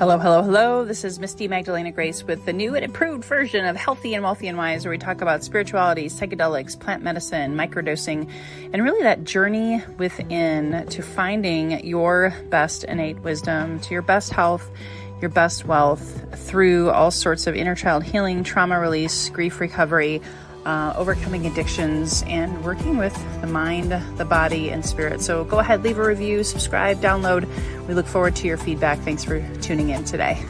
Hello, hello, hello. This is Misty Magdalena Grace with the new and improved version of Healthy and Wealthy and Wise, where we talk about spirituality, psychedelics, plant medicine, microdosing, and really that journey within to finding your best innate wisdom, to your best health, your best wealth through all sorts of inner child healing, trauma release, grief recovery, overcoming addictions, and working with the mind, the body, and spirit. So go ahead, leave a review, subscribe, download. We look forward to your feedback. Thanks for tuning in today.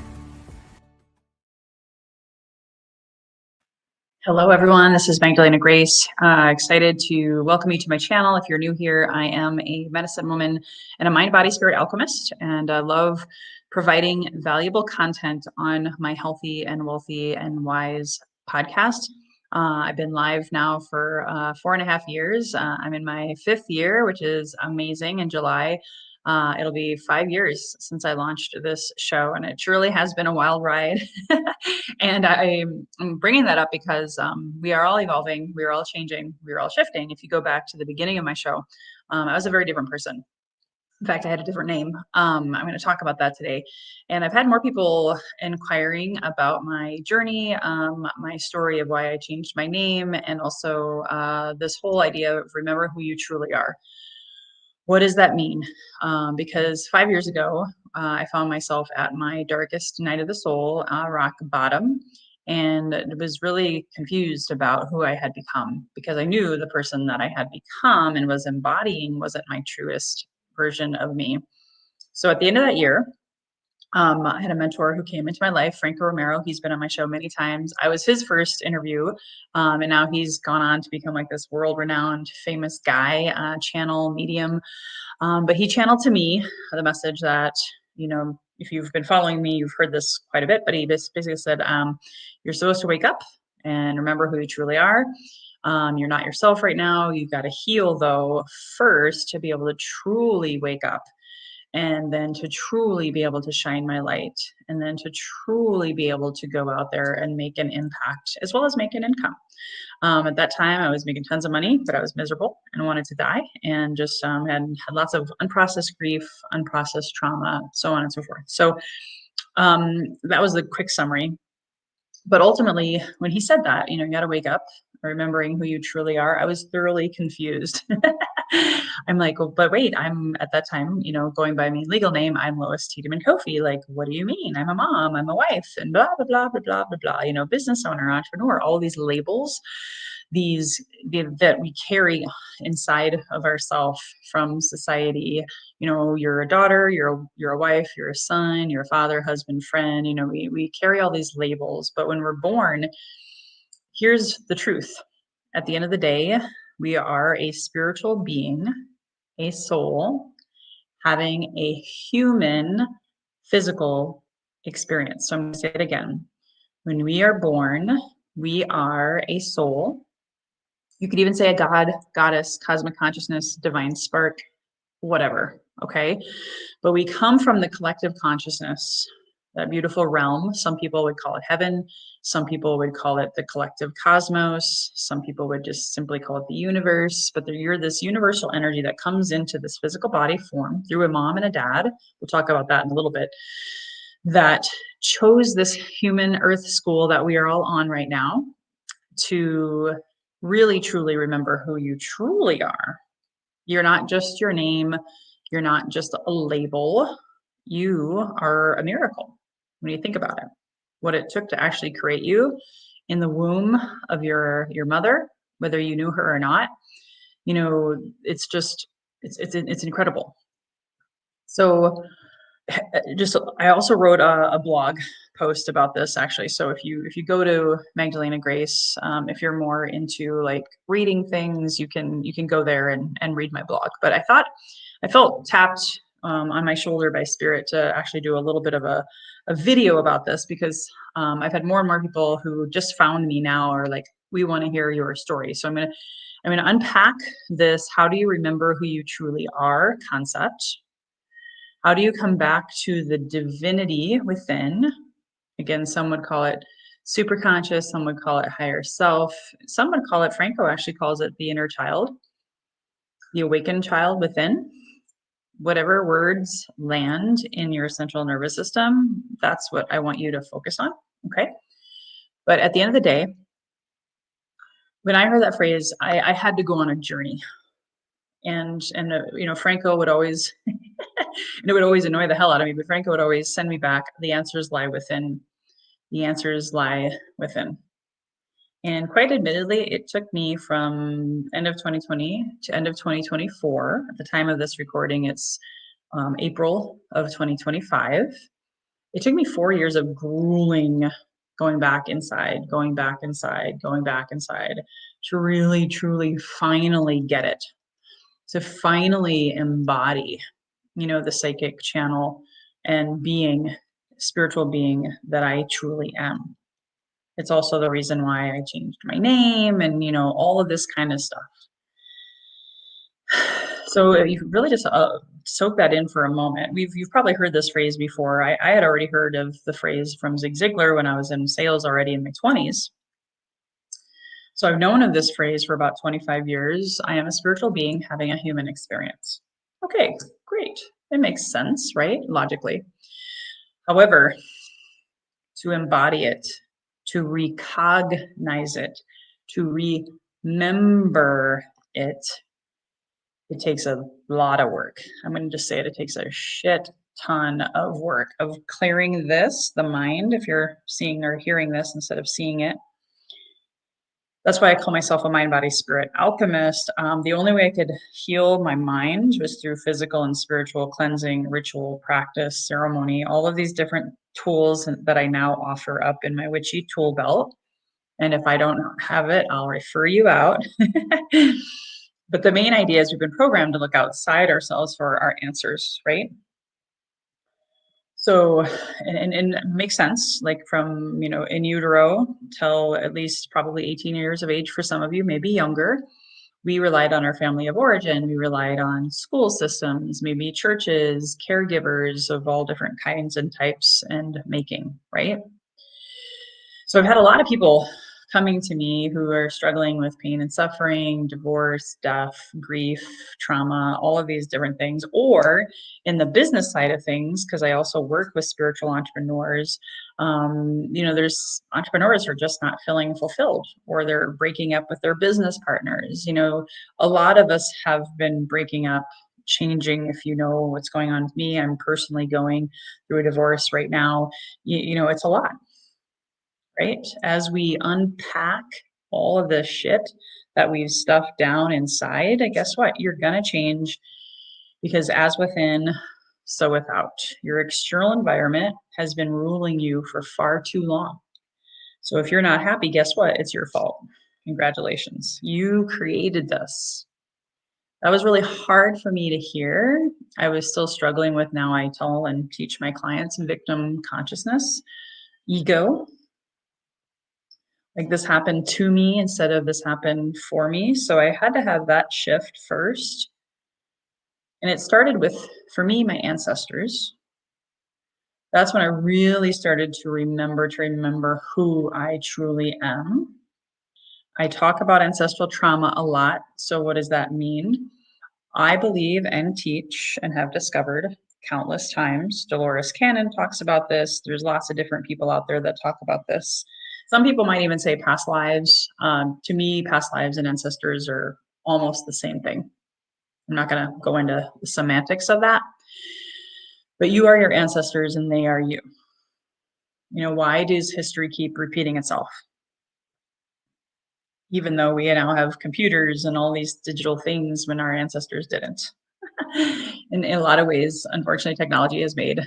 Hello, everyone. This is Magdalena Grace. Excited to welcome you to my channel. If you're new here, I am a medicine woman and a mind, body, spirit alchemist, and I love providing valuable content on my Healthy and Wealthy and Wise podcast. I've been live now for 4.5 years. I'm in my 5th year, which is amazing. In July, it'll be 5 years since I launched this show, and it truly has been a wild ride. And I'm bringing that up because we are all evolving, we are all changing, we are all shifting. If you go back to the beginning of my show, I was a very different person. In fact, I had a different name. I'm going to talk about that today. And I've had more people inquiring about my journey, my story of why I changed my name, and also this whole idea of remember who you truly are. What does that mean? Because 5 years ago, I found myself at my darkest night of the soul, rock bottom, and was really confused about who I had become, because I knew the person that I had become and was embodying wasn't my truest version of me. So at the end of that year, I had a mentor who came into my life, Franco Romero. He's been on my show many times. I was his first interview, and now he's gone on to become like this world-renowned, famous guy, channel medium. But he channeled to me the message that, if you've been following me, you've heard this quite a bit, but he basically said, you're supposed to wake up and remember who you truly are. You're not yourself right now. You've got to heal, though, first to be able to truly wake up, and then to truly be able to shine my light, and then to truly be able to go out there and make an impact as well as make an income. At that time, I was making tons of money, but I was miserable and wanted to die, and just had lots of unprocessed grief, unprocessed trauma, so on and so forth. So that was the quick summary. But ultimately, when he said that, you got to wake up, remembering who you truly are, I was thoroughly confused. I'm like, well, but wait, I'm at that time, going by my legal name, I'm Lois Tiedemann Kofi. Like, what do you mean? I'm a mom, I'm a wife, and blah, blah, blah, blah, blah, blah, blah, business owner, entrepreneur, all these labels, that we carry inside of ourselves from society. You're a daughter, you're a wife, you're a son, you're a father, husband, friend. We carry all these labels, but when we're born, here's the truth. At the end of the day, we are a spiritual being, a soul, having a human physical experience. So I'm going to say it again. When we are born, we are a soul. You could even say a god, goddess, cosmic consciousness, divine spark, whatever, okay? But we come from the collective consciousness, that beautiful realm. Some people would call it heaven. Some people would call it the collective cosmos. Some people would just simply call it the universe. But you're this universal energy that comes into this physical body form through a mom and a dad. We'll talk about that in a little bit. That chose this human earth school that we are all on right now to really, truly remember who you truly are. You're not just your name. You're not just a label. You are a miracle when you think about it. What it took to actually create you in the womb of your mother, whether you knew her or not, it's incredible. So I also wrote a blog post about this, actually. So if you go to Magdalena Grace, if you're more into like reading things, you can go there and read my blog. But I felt tapped on my shoulder by spirit to actually do a little bit of a video about this, because I've had more and more people who just found me now are like, we want to hear your story. So I'm going to unpack this how do you remember who you truly are concept. How do you come back to the divinity within? Again, some would call it superconscious, some would call it higher self, some would call it, Franco actually calls it the inner child, the awakened child within. whatever words land in your central nervous system, that's what I want you to focus on. Okay. But at the end of the day, when I heard that phrase, I had to go on a journey. And Franco would always, and it would always annoy the hell out of me, but Franco would always send me back, the answers lie within. The answers lie within. And quite admittedly, it took me from end of 2020 to end of 2024. At the time of this recording, it's April of 2025. It took me 4 years of grueling going back inside, going back inside, going back inside to really, truly, finally get it, to finally embody, the psychic channel and being, spiritual being that I truly am. It's also the reason why I changed my name and, all of this kind of stuff. So you really just soak that in for a moment. You've probably heard this phrase before. I had already heard of the phrase from Zig Ziglar when I was in sales already in my 20s. So I've known of this phrase for about 25 years. I am a spiritual being having a human experience. Okay, great. It makes sense, right? Logically. However, to embody it, to recognize it, to remember it, it takes a lot of work. I'm going to just say it takes a shit ton of work of clearing this, the mind, if you're seeing or hearing this instead of seeing it. That's why I call myself a mind, body, spirit alchemist. The only way I could heal my mind was through physical and spiritual cleansing, ritual, practice, ceremony, all of these different tools that I now offer up in my witchy tool belt. And if I don't have it, I'll refer you out. But the main idea is we've been programmed to look outside ourselves for our answers, right? So, and it makes sense, like from, in utero till at least probably 18 years of age for some of you, maybe younger. We relied on our family of origin. We relied on school systems, maybe churches, caregivers of all different kinds and types and making, right? So I've had a lot of people coming to me who are struggling with pain and suffering, divorce, death, grief, trauma, all of these different things, or in the business side of things, because I also work with spiritual entrepreneurs. There's entrepreneurs who are just not feeling fulfilled, or they're breaking up with their business partners. A lot of us have been breaking up, changing. If you know what's going on with me, I'm personally going through a divorce right now. It's a lot. Right? As we unpack all of the shit that we've stuffed down inside, guess what? You're going to change, because as within, so without. Your external environment has been ruling you for far too long. So if you're not happy, guess what? It's your fault. Congratulations. You created this. That was really hard for me to hear. I was still struggling with, now I tell and teach my clients, victim consciousness, ego. Like this happened to me instead of this happened for me. So I had to have that shift first. And it started with, for me, my ancestors. That's when I really started to remember who I truly am. I talk about ancestral trauma a lot. So what does that mean? I believe and teach and have discovered countless times. Dolores Cannon talks about this. There's lots of different people out there that talk about this. Some people might even say past lives. To me, past lives and ancestors are almost the same thing. I'm not going to go into the semantics of that. But you are your ancestors and they are you. Why does history keep repeating itself? Even though we now have computers and all these digital things when our ancestors didn't. In a lot of ways, unfortunately, technology has made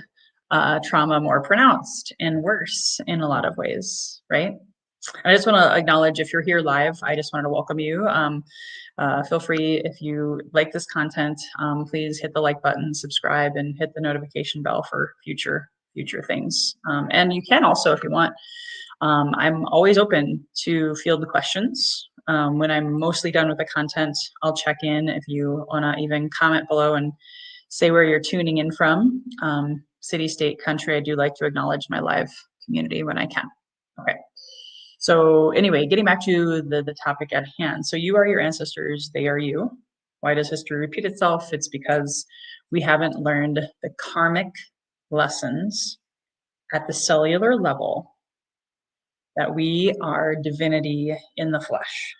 trauma more pronounced and worse in a lot of ways, right? I just want to acknowledge, if you're here live, I just wanted to welcome you. Feel free, if you like this content, please hit the like button, subscribe, and hit the notification bell for future things. And you can also, if you want, I'm always open to field the questions. When I'm mostly done with the content, I'll check in. If you want to even comment below and say where you're tuning in from, city, state, country, I do like to acknowledge my live community when I can. Okay. So anyway, getting back to the topic at hand. So you are your ancestors, they are you. Why does history repeat itself? It's because We haven't learned the karmic lessons at the cellular level that we are divinity in the flesh.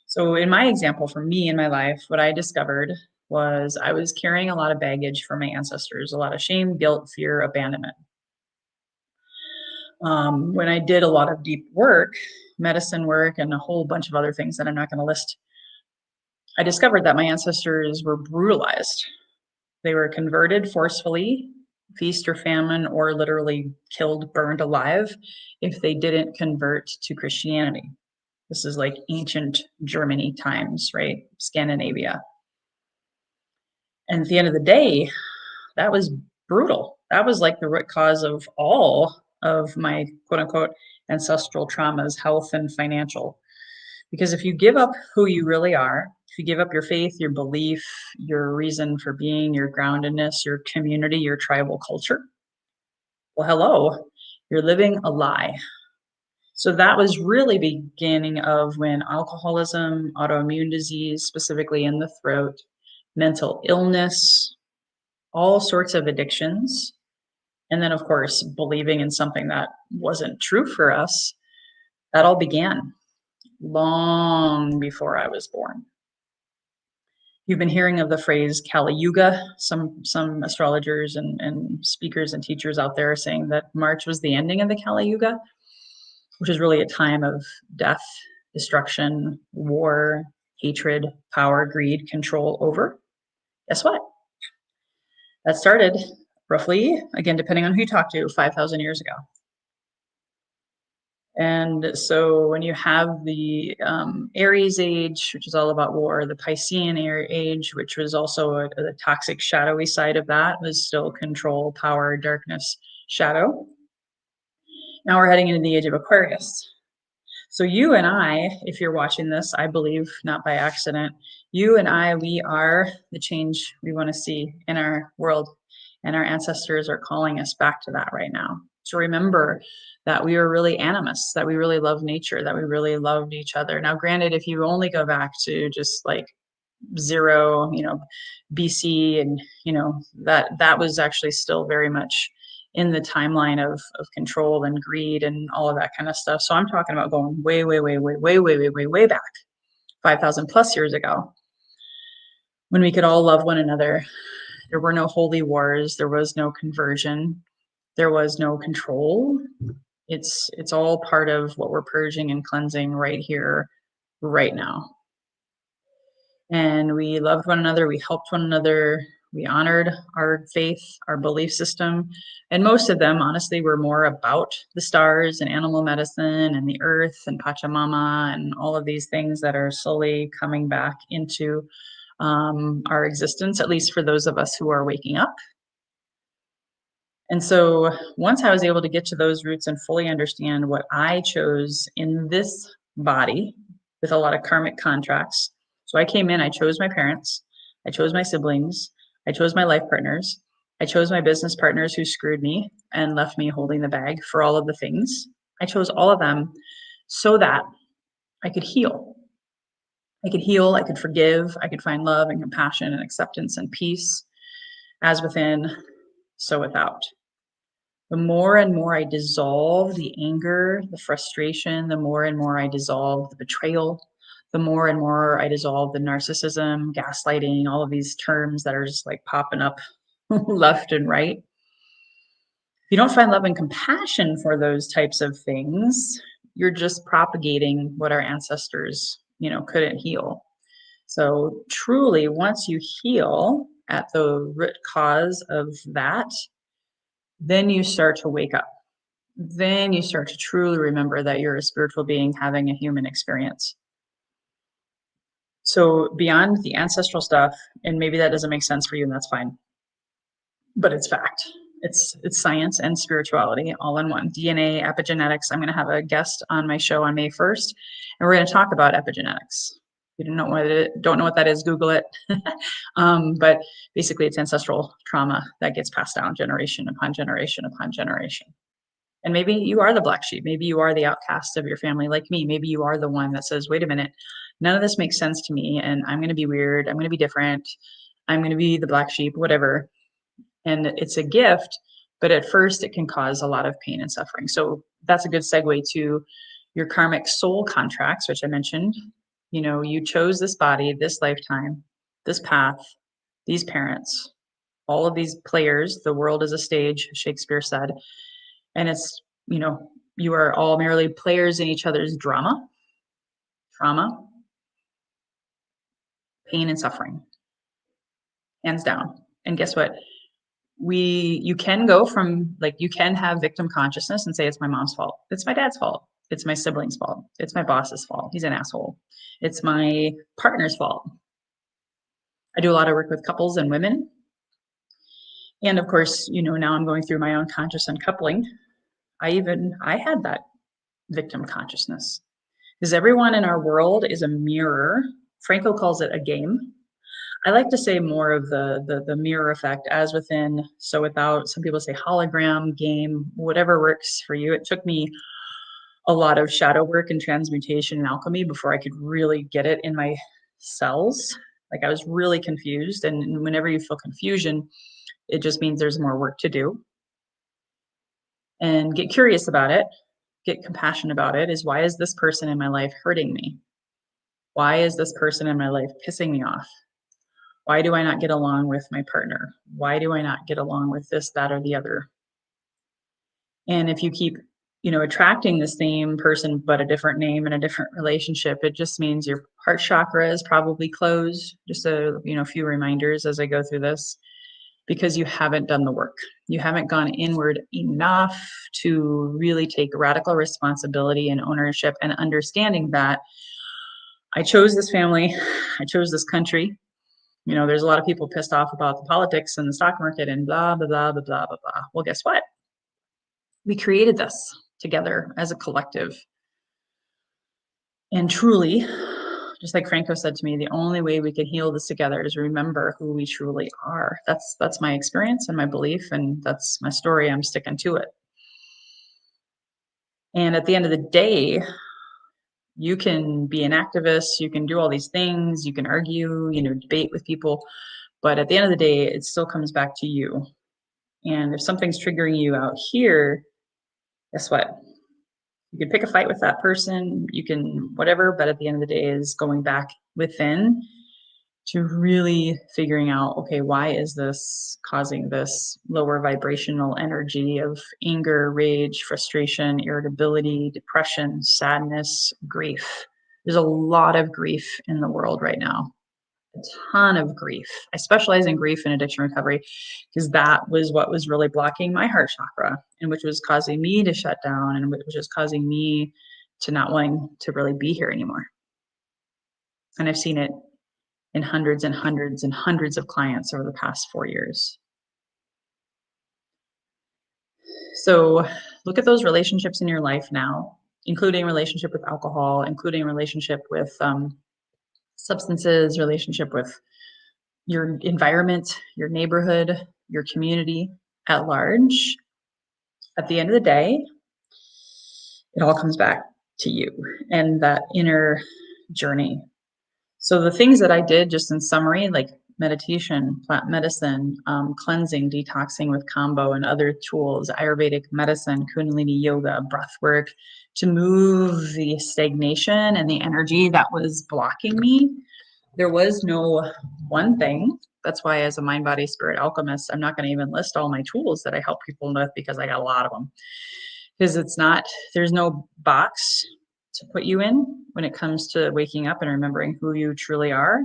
So in my example, for me in my life, what I discovered was I was carrying a lot of baggage from my ancestors, a lot of shame, guilt, fear, abandonment. When I did a lot of deep work, medicine work, and a whole bunch of other things that I'm not going to list, I discovered that my ancestors were brutalized. They were converted forcefully, feast or famine, or literally killed, burned alive if they didn't convert to Christianity. This is like ancient Germany times, right? Scandinavia. And at the end of the day, that was brutal. That was like the root cause of all of my quote unquote ancestral traumas, health and financial. Because if you give up who you really are, if you give up your faith, your belief, your reason for being, your groundedness, your community, your tribal culture, well, hello, you're living a lie. So that was really beginning of when alcoholism, autoimmune disease, specifically in the throat, mental illness, all sorts of addictions, and then of course believing in something that wasn't true for us, that all began long before I was born. You've been hearing of the phrase Kali Yuga. Some astrologers and speakers and teachers out there are saying that March was the ending of the Kali Yuga, which is really a time of death, destruction, war, hatred, power, greed, control over. Guess what? That started roughly, again, depending on who you talk to, 5,000 years ago. And so when you have the Aries age, which is all about war, the Piscean age, which was also a toxic, shadowy side of that, was still control, power, darkness, shadow. Now we're heading into the age of Aquarius. So you and I, if you're watching this, I believe not by accident, you and I, we are the change we want to see in our world. And our ancestors are calling us back to that right now. To remember that we were really animists, that we really loved nature, that we really loved each other. Now, granted, if you only go back to just like zero, BC, and that was actually still very much in the timeline of control and greed and all of that kind of stuff. So I'm talking about going way, way, way, way, way, way, way, way, way back, 5,000 plus years ago, when we could all love one another. There were no holy wars. There was no conversion. There was no control. It's all part of what we're purging and cleansing right here, right now. And we loved one another. We helped one another. We honored our faith, our belief system. And most of them, honestly, were more about the stars and animal medicine and the earth and Pachamama and all of these things that are slowly coming back into our existence, at least for those of us who are waking up. And so once I was able to get to those roots and fully understand what I chose in this body with a lot of karmic contracts. So I came in, I chose my parents, I chose my siblings, I chose my life partners, I chose my business partners who screwed me and left me holding the bag for all of the things. I chose all of them so that I could heal. I could heal, I could forgive, I could find love and compassion and acceptance and peace, as within, so without. The more and more I dissolve the anger, the frustration, the more and more I dissolve the betrayal, the more and more I dissolve the narcissism, gaslighting, all of these terms that are just like popping up left and right. If you don't find love and compassion for those types of things, you're just propagating what our ancestors, couldn't heal. So truly, once you heal at the root cause of that, then you start to wake up. Then you start to truly remember that you're a spiritual being having a human experience. So beyond the ancestral stuff, and maybe that doesn't make sense for you, and that's fine, but it's fact. It's science and spirituality all in one. DNA, epigenetics. I'm going to have a guest on my show on May 1st, and we're going to talk about epigenetics. If you don't know what that is, Google it. But basically, it's ancestral trauma that gets passed down generation upon generation upon generation. And maybe you are the black sheep. Maybe you are the outcast of your family like me. Maybe you are the one that says, wait a minute, none of this makes sense to me, and I'm going to be weird. I'm going to be different. I'm going to be the black sheep, whatever. And it's a gift, but at first it can cause a lot of pain and suffering. So that's a good segue to your karmic soul contracts, which I mentioned. You chose this body, this lifetime, this path, these parents, all of these players. The world is a stage, Shakespeare said. And you are all merely players in each other's drama, trauma, pain, and suffering, hands down. And guess what? You can go from, like, you can have victim consciousness and say it's my mom's fault, it's my dad's fault, it's my sibling's fault, it's my boss's fault, he's an asshole, it's my partner's fault. I do a lot of work with couples and women, and of course, now I'm going through my own conscious uncoupling. I had that victim consciousness, because everyone in our world is a mirror. Franco calls it a game. I like to say more of the mirror effect, as within, so without. Some people say hologram, game, whatever works for you. It took me a lot of shadow work and transmutation and alchemy before I could really get it in my cells. Like, I was really confused. And whenever you feel confusion, it just means there's more work to do. And get curious about it, get compassion about it. Why is this person in my life hurting me? Why is this person in my life pissing me off? Why do I not get along with my partner? Why do I not get along with this, that, or the other? And if you keep, attracting the same person, but a different name and a different relationship, it just means your heart chakra is probably closed. Just a few reminders as I go through this, because you haven't done the work. You haven't gone inward enough to really take radical responsibility and ownership and understanding that I chose this family, I chose this country. There's a lot of people pissed off about the politics and the stock market and blah, blah, blah, blah, blah, blah, blah. Well, guess what? We created this together as a collective. And truly, just like Franco said to me, the only way we can heal this together is remember who we truly are. That's my experience and my belief, and that's my story. I'm sticking to it. And at the end of the day, you can be an activist, you can do all these things, you can argue, debate with people, but at the end of the day, it still comes back to you. And if something's triggering you out here, guess what? You can pick a fight with that person, you can whatever, but at the end of the day is going back within to really figuring out, okay, why is this causing this lower vibrational energy of anger, rage, frustration, irritability, depression, sadness, grief. There's a lot of grief in the world right now. A ton of grief. I specialize in grief and addiction recovery because that was what was really blocking my heart chakra, and which was causing me to shut down, and which was causing me to not wanting to really be here anymore. And I've seen it in hundreds and hundreds and hundreds of clients over the past 4 years. So look at those relationships in your life now, including relationship with alcohol, including relationship with substances, relationship with your environment, your neighborhood, your community at large. At the end of the day, it all comes back to you and that inner journey. So the things that I did, just in summary, like meditation, plant medicine, cleansing, detoxing with combo and other tools, Ayurvedic medicine, Kundalini yoga, breath work, to move the stagnation and the energy that was blocking me. There was no one thing. That's why, as a mind, body, spirit alchemist, I'm not going to even list all my tools that I help people with, because I got a lot of them. Because there's no box to put you in when it comes to waking up and remembering who you truly are.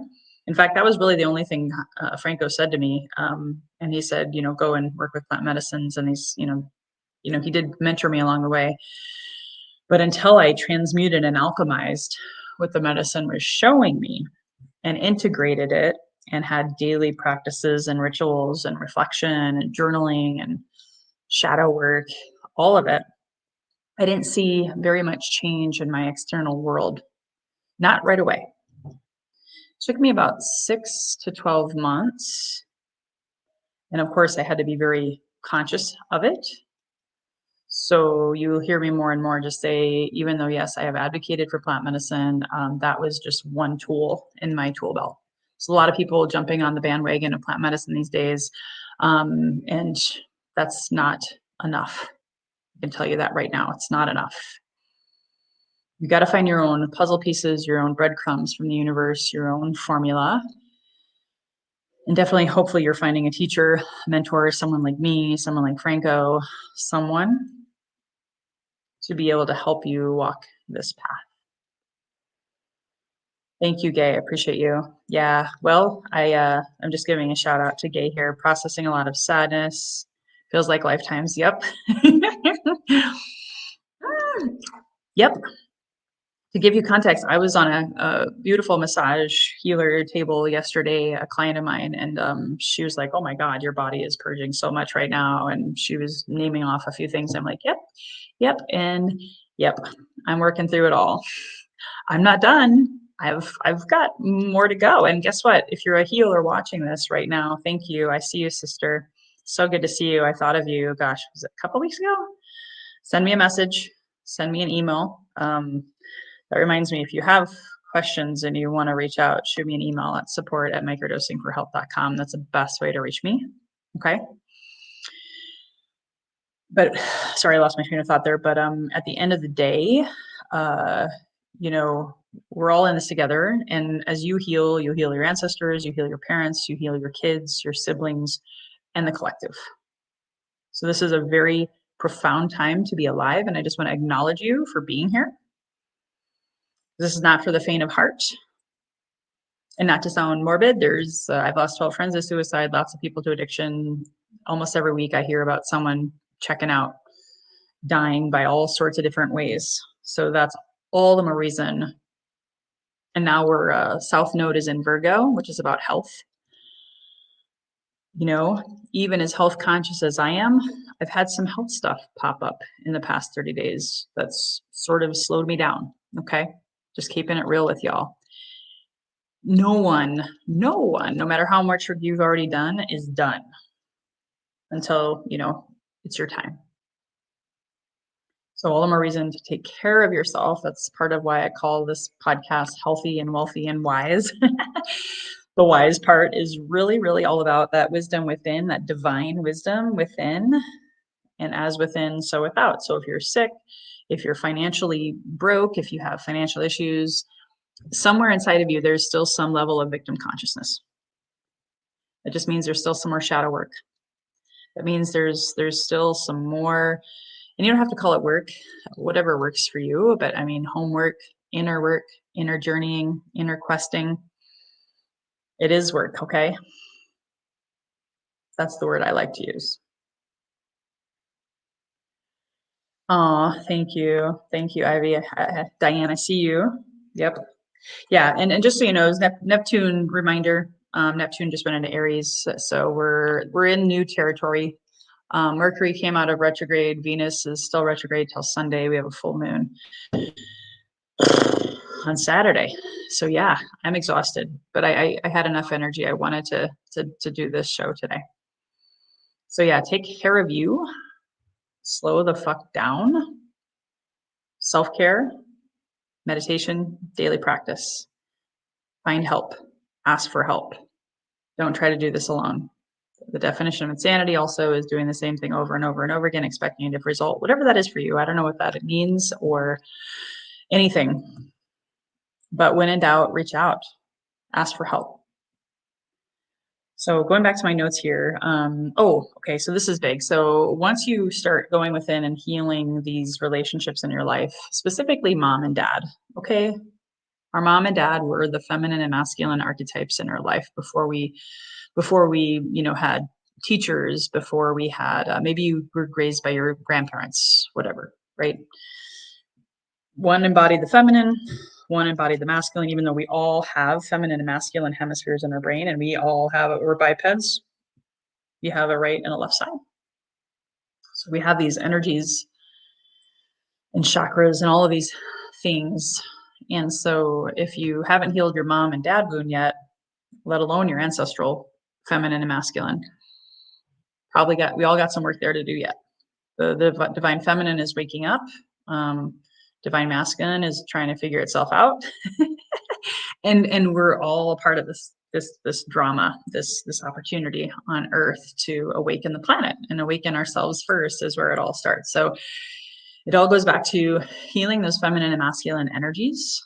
In fact, that was really the only thing Franco said to me. And he said, go and work with plant medicines. And he's, he did mentor me along the way. But until I transmuted and alchemized what the medicine was showing me and integrated it and had daily practices and rituals and reflection and journaling and shadow work, all of it, I didn't see very much change in my external world. Not right away. It took me about 6 to 12 months. And of course, I had to be very conscious of it. So you'll hear me more and more just say, even though, yes, I have advocated for plant medicine, that was just one tool in my tool belt. There's a lot of people jumping on the bandwagon of plant medicine these days, and that's not enough. I can tell you that right now. It's not enough. You got to find your own puzzle pieces, your own breadcrumbs from the universe, your own formula. And definitely, hopefully, you're finding a teacher, mentor, someone like me, someone like Franco, someone to be able to help you walk this path. Thank you, Gay. I appreciate you. Yeah. Well, I'm just giving a shout out to Gay here, processing a lot of sadness. Feels like lifetimes. Yep. Yep. To give you context, I was on a beautiful massage healer table yesterday, a client of mine, and she was like, "Oh my God, your body is purging so much right now." And she was naming off a few things. I'm like, "Yep, yep, and yep, I'm working through it all. I'm not done. I've got more to go." And guess what? If you're a healer watching this right now, thank you. I see you, sister. So good to see you. I thought of you. Gosh, was it a couple weeks ago? Send me a message. Send me an email. That reminds me, if you have questions and you want to reach out, shoot me an email at support@microdosingforhealth.com. That's the best way to reach me. Okay. But sorry, I lost my train of thought there. But at the end of the day, uh, you know, we're all in this together. And as you heal your ancestors, you heal your parents, you heal your kids, your siblings, and the collective. So this is a very profound time to be alive. And I just want to acknowledge you for being here. This is not for the faint of heart. And not to sound morbid, I've lost 12 friends to suicide, lots of people to addiction. Almost every week I hear about someone checking out, dying by all sorts of different ways. So that's all the more reason. And now we're South Node is in Virgo, which is about health. You know, even as health conscious as I am, I've had some health stuff pop up in the past 30 days that's sort of slowed me down. Okay. Just keeping it real with y'all. No one, no matter how much work you've already done, is done until, it's your time. So all the more reason to take care of yourself. That's part of why I call this podcast Healthy and Wealthy and Wise. The wise part is really, really all about that wisdom within, that divine wisdom within, and as within, so without. So if you're sick, if you're financially broke, if you have financial issues, somewhere inside of you, there's still some level of victim consciousness. It just means there's still some more shadow work. That means there's still some more, and you don't have to call it work, whatever works for you, but I mean, homework, inner journeying, inner questing. It is work, okay? That's the word I like to use. Oh, thank you. Thank you, Ivy. Diane, I see you. Yep. Yeah, and just so you know, Neptune reminder, Neptune just went into Aries, so we're in new territory. Mercury came out of retrograde. Venus is still retrograde till Sunday. We have a full moon on Saturday. So yeah, I'm exhausted, but I had enough energy. I wanted to do this show today. So yeah, take care of you. Slow the fuck down. Self-care, meditation, daily practice. Find help. Ask for help. Don't try to do this alone. The definition of insanity also is doing the same thing over and over and over again, expecting a different result, whatever that is for you. I don't know what that means or anything. But when in doubt, reach out, ask for help. So going back to my notes here. Okay. So this is big. So once you start going within and healing these relationships in your life, specifically mom and dad, okay? Our mom and dad were the feminine and masculine archetypes in our life before we, had teachers, before we had, maybe you were raised by your grandparents, whatever, right? One embodied the feminine, one embodied the masculine, even though we all have feminine and masculine hemispheres in our brain, and we're bipeds. We have a right and a left side. So we have these energies and chakras and all of these things. And so if you haven't healed your mom and dad wound yet, let alone your ancestral feminine and masculine, we all got some work there to do yet. The divine feminine is waking up. Divine masculine is trying to figure itself out. and we're all a part of this this drama, this opportunity on Earth to awaken the planet and awaken ourselves first is where it all starts. So it all goes back to healing those feminine and masculine energies.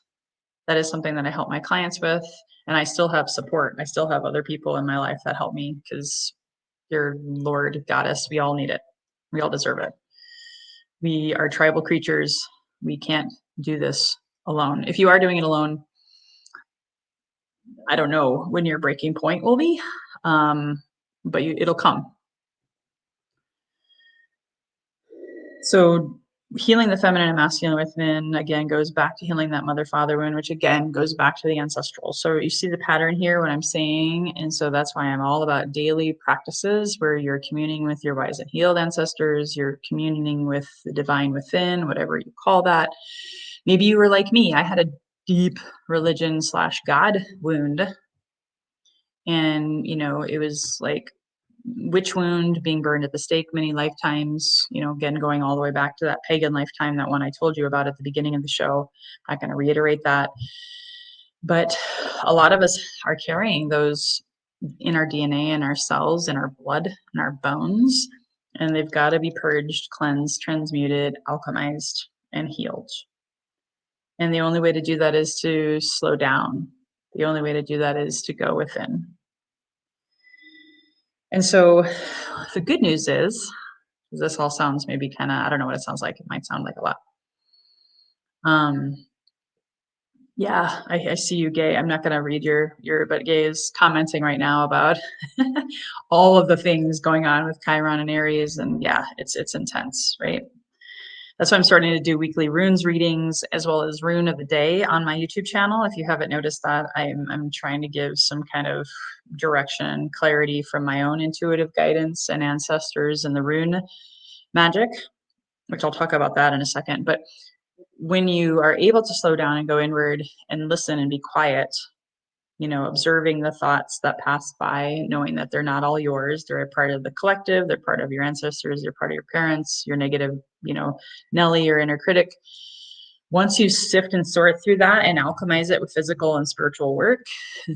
That is something that I help my clients with. And I still have support. I still have other people in my life that help me because your Lord, Goddess, we all need it. We all deserve it. We are tribal creatures. We can't do this alone. If you are doing it alone, I don't know when your breaking point will be, but it'll come. So healing the feminine and masculine within, again, goes back to healing that mother-father wound, which again goes back to the ancestral. So you see the pattern here, what I'm saying. And so that's why I'm all about daily practices where you're communing with your wise and healed ancestors, you're communing with the divine within, whatever you call that. Maybe you were like me. I had a deep religion/God wound. And, it was like witch wound, being burned at the stake many lifetimes, again, going all the way back to that pagan lifetime, that one I told you about at the beginning of the show. I'm not going to reiterate that. But a lot of us are carrying those in our DNA, in our cells, in our blood, in our bones, and they've got to be purged, cleansed, transmuted, alchemized, and healed. And the only way to do that is to slow down. The only way to do that is to go within. And so the good news is, this all sounds maybe kind of, I don't know what it sounds like. It might sound like a lot. Yeah, I see you, Gay. I'm not going to read but Gay is commenting right now about all of the things going on with Chiron and Aries. And yeah, it's intense, right? That's why I'm starting to do weekly runes readings as well as rune of the day on my YouTube channel. If you haven't noticed that, I'm trying to give some kind of direction, clarity from my own intuitive guidance and ancestors and the rune magic, which I'll talk about that in a second. But when you are able to slow down and go inward and listen and be quiet, observing the thoughts that pass by, knowing that they're not all yours, they're a part of the collective, they're part of your ancestors, they're part of your parents, your negative, Nelly, your inner critic. Once you sift and sort through that and alchemize it with physical and spiritual work,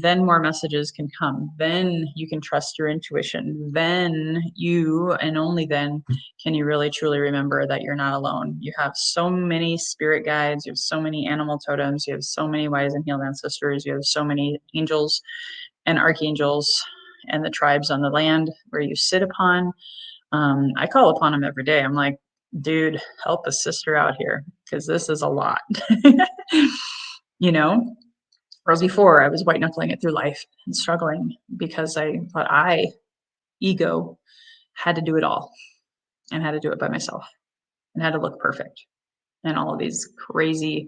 then more messages can come. Then you can trust your intuition. Then you, and only then, can you really truly remember that you're not alone. You have so many spirit guides, you have so many animal totems, you have so many wise and healed ancestors, you have so many angels and archangels and the tribes on the land where you sit upon. I call upon them every day. I'm like, dude, help a sister out here because this is a lot. Whereas before I was white knuckling it through life and struggling because I thought ego, had to do it all and had to do it by myself and had to look perfect and all of these crazy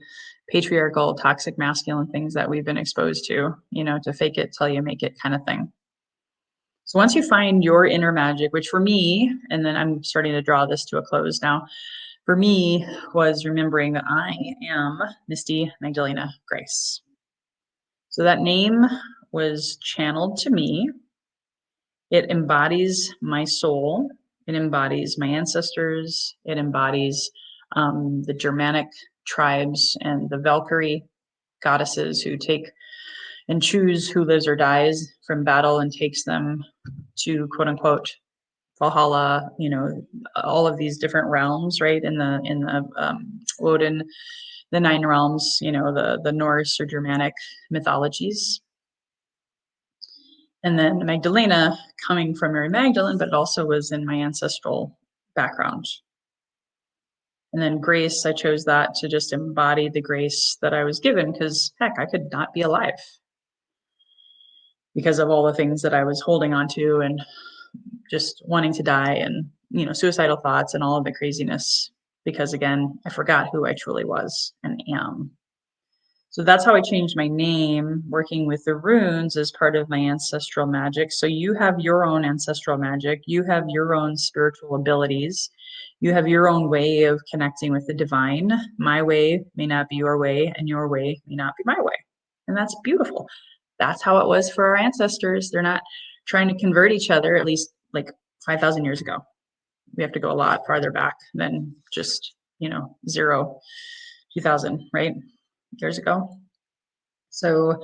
patriarchal, toxic, masculine things that we've been exposed to, to fake it till you make it kind of thing. So once you find your inner magic, which for me, and then I'm starting to draw this to a close now, for me was remembering that I am Misty Magdalena Grace. So that name was channeled to me. It embodies my soul. It embodies my ancestors. It embodies the Germanic tribes and the Valkyrie goddesses who take and choose who lives or dies from battle and takes them to quote unquote Valhalla, all of these different realms, right? In the Odin, the 9 realms, the Norse or Germanic mythologies. And then Magdalena coming from Mary Magdalene, but it also was in my ancestral background. And then grace, I chose that to just embody the grace that I was given because heck, I could not be alive because of all the things that I was holding on to and just wanting to die and, suicidal thoughts and all of the craziness because again, I forgot who I truly was and am. So that's how I changed my name, working with the runes as part of my ancestral magic. So you have your own ancestral magic. You have your own spiritual abilities. You have your own way of connecting with the divine. My way may not be your way, and your way may not be my way. And that's beautiful. That's how it was for our ancestors. They're not trying to convert each other, at least like 5,000 years ago. We have to go a lot farther back than just, 0, 2000, right? Years ago. So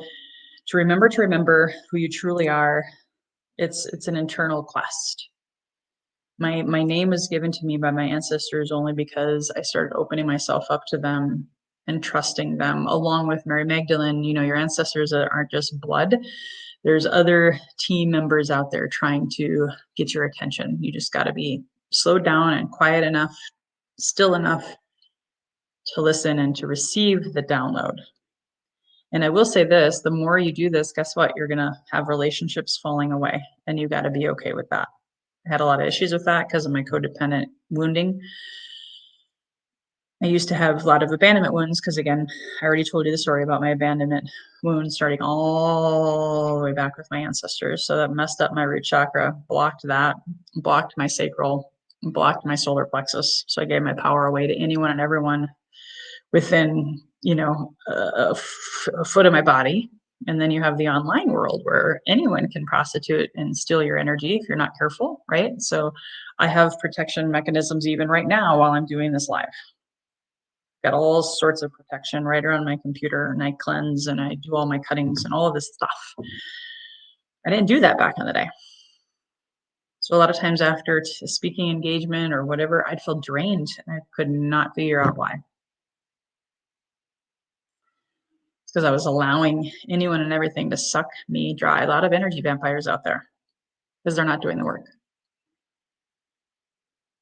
to remember who you truly are. It's an internal quest. My name was given to me by my ancestors only because I started opening myself up to them and trusting them, along with Mary Magdalene. Your ancestors aren't just blood. There's other team members out there trying to get your attention. You just got to be slowed down and quiet enough, still enough to listen and to receive the download. And I will say this, the more you do this, guess what? You're going to have relationships falling away, and you got to be okay with that. I had a lot of issues with that because of my codependent wounding. I used to have a lot of abandonment wounds because, again, I already told you the story about my abandonment wounds starting all the way back with my ancestors. So that messed up my root chakra, blocked that, blocked my sacral, blocked my solar plexus. So I gave my power away to anyone and everyone within, a foot of my body. And then you have the online world where anyone can prostitute and steal your energy if you're not careful, right? So I have protection mechanisms even right now while I'm doing this live. Got all sorts of protection right around my computer, and I cleanse and I do all my cuttings and all of this stuff. I didn't do that back in the day. So a lot of times after a speaking engagement or whatever, I'd feel drained and I could not figure out why. It's because I was allowing anyone and everything to suck me dry. A lot of energy vampires out there because they're not doing the work.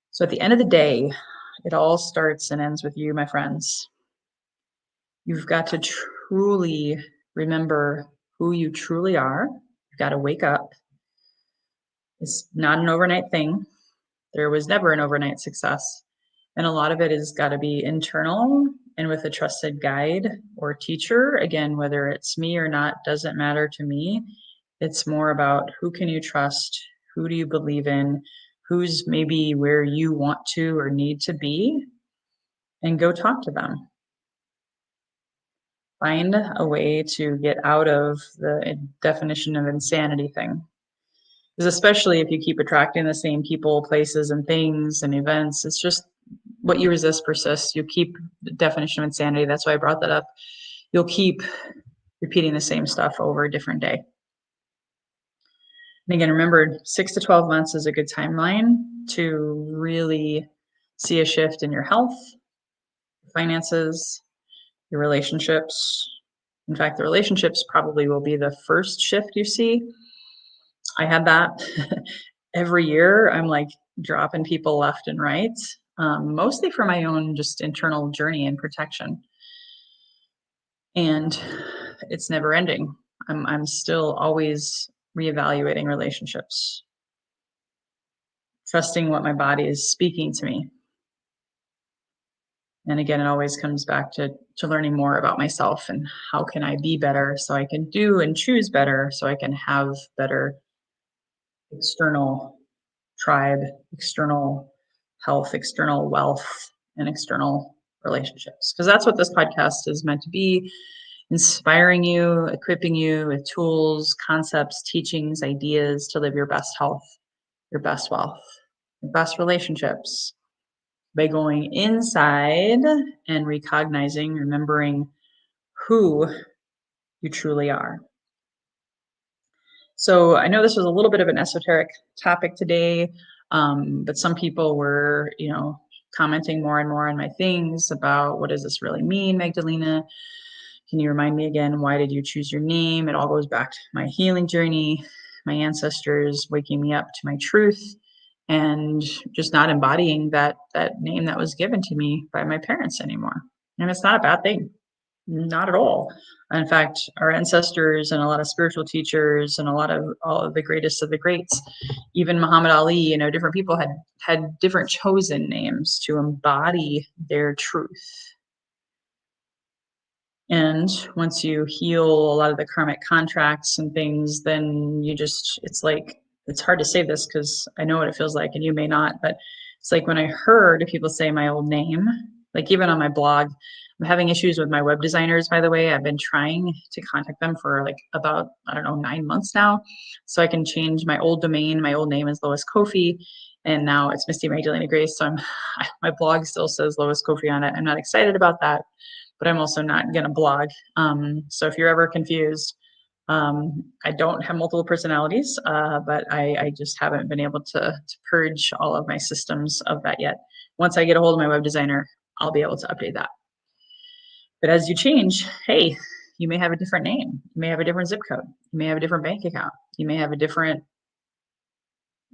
So at the end of the day, it all starts and ends with you, my friends. You've got to truly remember who you truly are. You've got to wake up. It's not an overnight thing. There was never an overnight success. And a lot of it has got to be internal and with a trusted guide or teacher. Again, whether it's me or not, doesn't matter to me. It's more about who can you trust? Who do you believe in? Who's maybe where you want to or need to be? And go talk to them. Find a way to get out of the definition of insanity thing. Because especially if you keep attracting the same people, places, and things and events, it's just what you resist persists. You keep the definition of insanity. That's why I brought that up. You'll keep repeating the same stuff over a different day. And again, remember, 6 to 12 months is a good timeline to really see a shift in your health, finances, your relationships. In fact, the relationships probably will be the first shift you see. I had that every year. I'm like dropping people left and right, mostly for my own just internal journey and protection. And it's never ending. I'm still always reevaluating relationships, trusting what my body is speaking to me. And again, it always comes back to learning more about myself and how can I be better so I can do and choose better so I can have better external tribe, external health, external wealth, and external relationships. Because that's what this podcast is meant to be, inspiring you, equipping you with tools, concepts, teachings, ideas to live your best health, your best wealth, your best relationships by going inside and recognizing, remembering who you truly are. So I know this was a little bit of an esoteric topic today, but some people were, commenting more and more on my things about what does this really mean, Magdalena? Can you remind me again, why did you choose your name? It all goes back to my healing journey, my ancestors waking me up to my truth, and just not embodying that name that was given to me by my parents anymore. And it's not a bad thing. Not at all. In fact, our ancestors and a lot of spiritual teachers and a lot of all of the greatest of the greats, even Muhammad Ali, different people had different chosen names to embody their truth. And once you heal a lot of the karmic contracts and things, then it's like, it's hard to say this because I know what it feels like and you may not, but it's like when I heard people say my old name, like even on my blog, I'm having issues with my web designers, by the way. I've been trying to contact them for like about, 9 months now. So I can change my old domain. My old name is Lois Kofi, and now it's Misty Magdalena Grace. So my blog still says Lois Kofi on it. I'm not excited about that, but I'm also not going to blog. So if you're ever confused, I don't have multiple personalities, but I just haven't been able to purge all of my systems of that yet. Once I get a hold of my web designer, I'll be able to update that. But as you change, hey, you may have a different name. You may have a different zip code. You may have a different bank account. You may have a different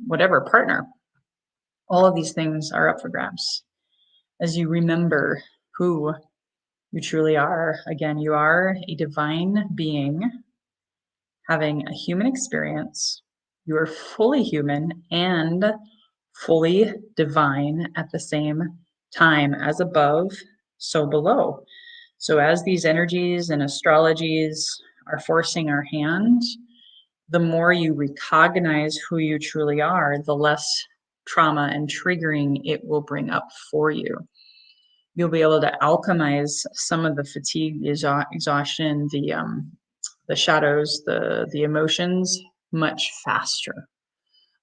whatever partner. All of these things are up for grabs. As you remember who you truly are, again, you are a divine being having a human experience. You are fully human and fully divine at the same time, as above, so below. So as these energies and astrologies are forcing our hand, the more you recognize who you truly are, the less trauma and triggering it will bring up for you. You'll be able to alchemize some of the fatigue, the exhaustion, the shadows, the emotions much faster.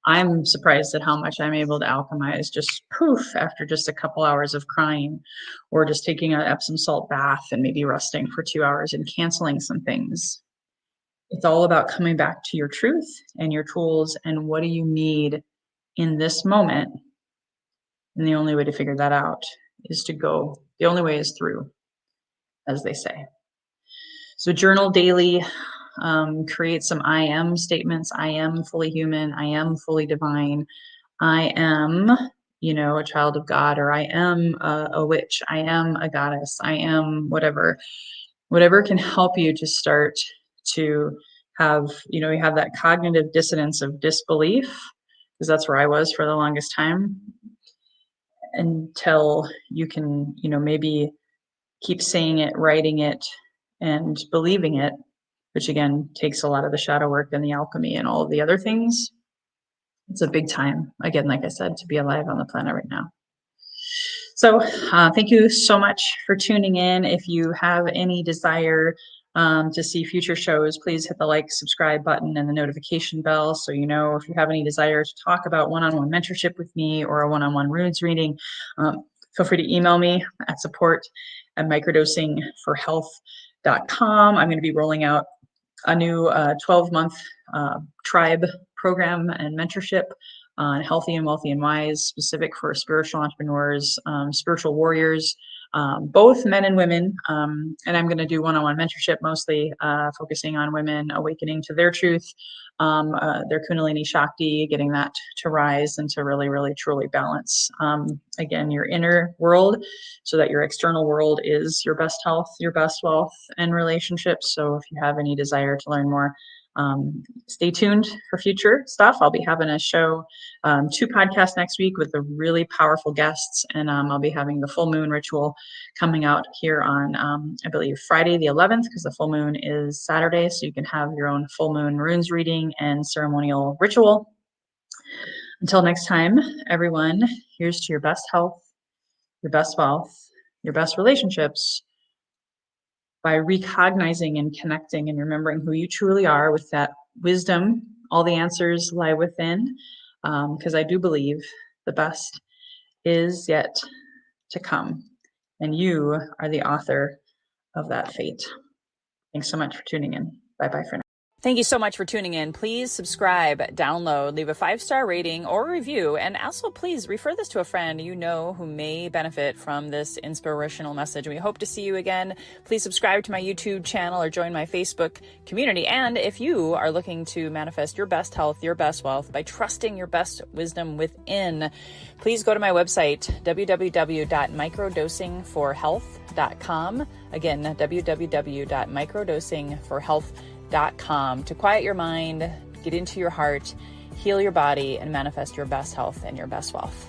I'm surprised at how much I'm able to alchemize just poof after just a couple hours of crying, or just taking an Epsom salt bath and maybe resting for 2 hours and canceling some things. It's all about coming back to your truth and your tools and what do you need in this moment. And the only way to figure that out is to go. The only way is through, as they say. So journal daily, create some I am statements. I am fully human. I am fully divine. I am, a child of God, or I am a witch. I am a goddess. I am whatever can help you to start to have, you have that cognitive dissonance of disbelief, because that's where I was for the longest time, until you can, maybe keep saying it, writing it, and believing it, which again takes a lot of the shadow work and the alchemy and all of the other things. It's a big time, again, like I said, to be alive on the planet right now. So thank you so much for tuning in. If you have any desire to see future shows, please hit the like, subscribe button and the notification bell so you know. If you have any desire to talk about one-on-one mentorship with me or a one-on-one runes reading, feel free to email me at support@microdosingforhealth.com. I'm going to be rolling out a new 12-month tribe program and mentorship on Healthy and Wealthy and Wise, specific for spiritual entrepreneurs, spiritual warriors, both men and women. And I'm going to do one-on-one mentorship, mostly focusing on women awakening to their truth, their Kundalini Shakti, getting that to rise and to really, really, truly balance, again, your inner world so that your external world is your best health, your best wealth and relationships. So if you have any desire to learn more, stay tuned for future stuff. I'll be having a show, 2 podcasts next week with the really powerful guests. And I'll be having the full moon ritual coming out here on, I believe, Friday the 11th, because the full moon is Saturday. So you can have your own full moon runes reading and ceremonial ritual. Until next time, everyone, here's to your best health, your best wealth, your best relationships, by recognizing and connecting and remembering who you truly are with that wisdom. All the answers lie within, because I do believe the best is yet to come, and you are the author of that fate. Thanks so much for tuning in. Bye-bye for now. Thank you so much for tuning in. Please subscribe, download, leave a 5-star rating or review, and also please refer this to a friend you know who may benefit from this inspirational message. We hope to see you again. Please subscribe to my YouTube channel or join my Facebook community. And if you are looking to manifest your best health, your best wealth by trusting your best wisdom within, please go to my website, www.microdosingforhealth.com. Again, www.microdosingforhealth.com. To quiet your mind, get into your heart, heal your body, and manifest your best health and your best wealth.